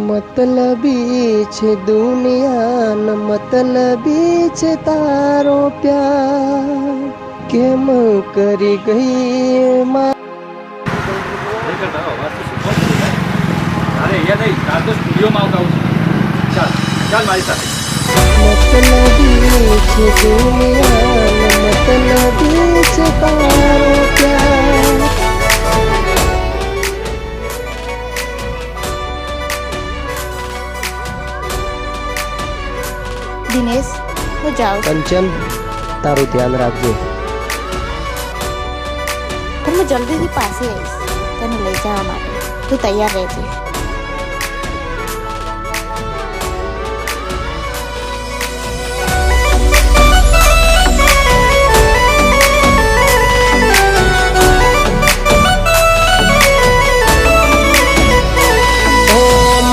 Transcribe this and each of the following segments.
मतलबी छे दुनिया न मतलबी छे तारो प्यार केम करी गई मा अरे ये नहीं आज तो स्टूडियो में આવતા હું ચાલ ચાલ મારી સાથે मतलबी छे दुनिया न मतलबी छे तारो प्यार। દિનેશ હું જાઉં कंचन तारू ध्यान રાખજો તો હું જલ્દીથી પાસે આવીશ તને લઈ જવા માટે તું તૈયાર રહેજે।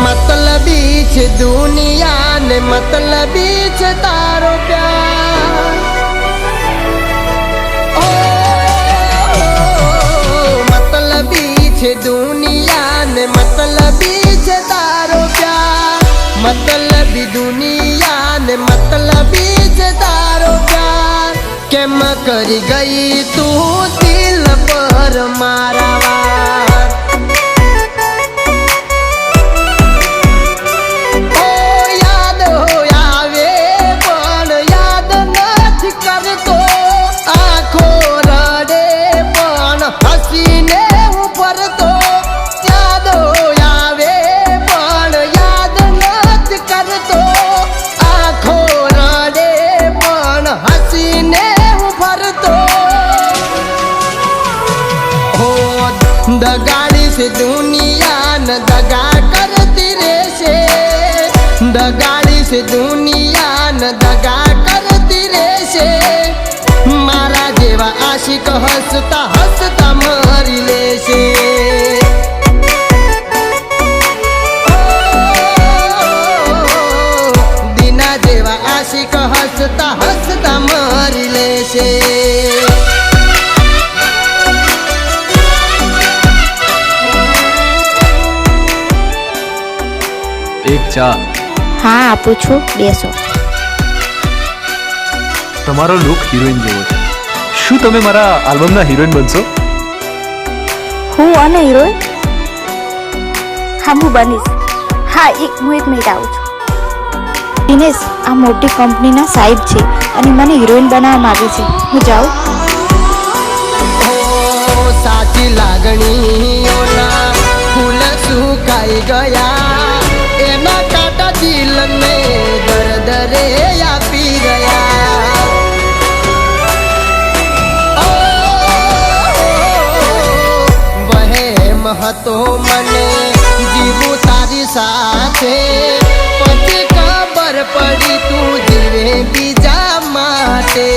मतलबी छे दुनिया ने मतलबी छे तारो प्यार। ओ मतलबी छे दुनिया ने मतलबी छे तारो प्यार। मतलबी दुनिया ने मतलबी छे तारो प्यार केम करी गई तू दिल पर मारा वार। दगाड़ी से दुनिया न दगा करती रहશે। दगाड़ी से दुनिया न दगा करती रहશે। मारा जेवा आशिक हसता हसता मरी लेશે। दीना जेवा आशिक हसता हसता मरी लेશે। એક ચા હા આપું છું બેસો। તમારો લુક હિરોઈન જેવો છે શું તમે મારા આલ્બમના હિરોઈન બનશો? હું અને હિરોઈન હા હું બનીશ। હા એક મિનિટ આવું છું। દિનેશ આ મોટી કંપનીના સાહેબ છે અને મને હિરોઈન બનાવવા માંગે છે હું જાઉં। સાચી લાગણીઓના ફૂલ સુકાઈ ગયા એના કાંટા દિલને દર્દ રે આપી ગયા। વહેમ હતો મને જીવું તારી સાથે પછી ખબર પડી તું જીવે બીજા માટે।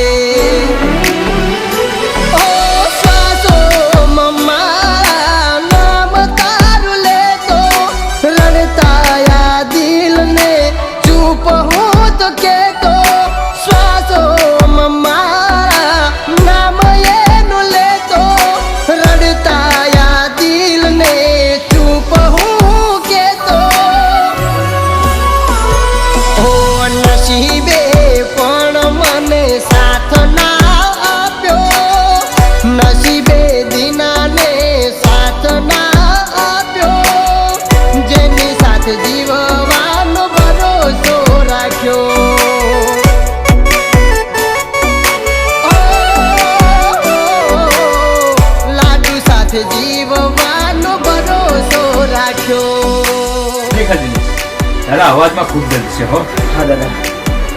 જીવવાનો ભરોસો રાખ્યો લાડુ સાથે જીવવાનો ભરોસો રાખ્યો। તારા અવાજમાં ખૂબ દર્દ છે હો। હા દાદા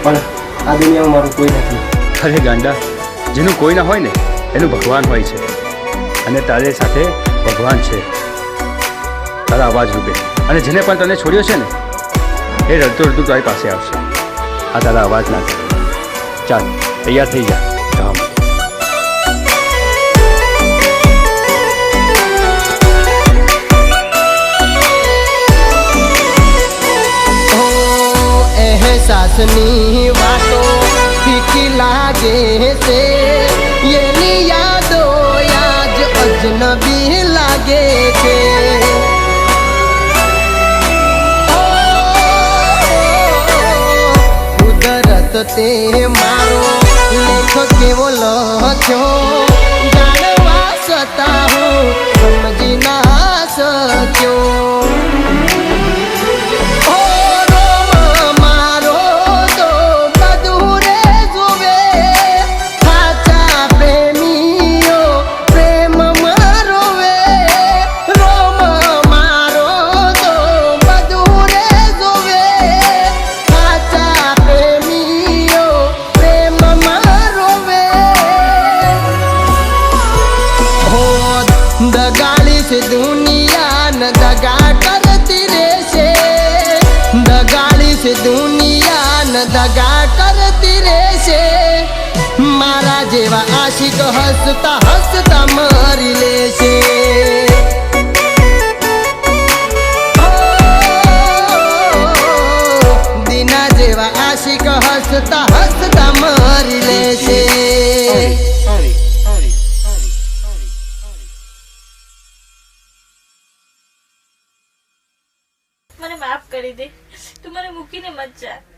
પણ આ દુનિયામાં મારું કોઈ નથી। અરે ગાંડા જેનું કોઈ ના હોય ને એનું ભગવાન હોય છે અને તારી સાથે ભગવાન છે તારા અવાજ રૂપે અને જેને પણ તને છોડ્યો છે ને એ રડતું રડતું તારી પાસે આવશે। આ તારા અવાજ ના ચાલ તૈયાર થઈ જા કામ। એહસાસની વાતો ફીકી લાગે છે એની યાદો યાદ અજનબી લાગે છે। તે મારો લેખો કેવો લખ્યો જાણવા છતાં હું સમજી ના શક્યો ઓ રોમ મારો તો બધું રે જોવે સાચા પ્રેમીઓ પ્રેમ મારો વે રોમ મારો તો બધું રે જોવે સાચા પ્રેમીઓ પ્રેમ મારો વે હો દગાડી છે દુનિયા ન દગા કરતી રહેશે દગાડી છે દુનિયા ન દગા કરતી રહેશે મારા જેવા આશિક હસતા હસતા મરી લેશે દીના જેવા આશિક હસતા હસતા મરી લેશે મને માફ કરી દે તું મને મૂકીને મત જા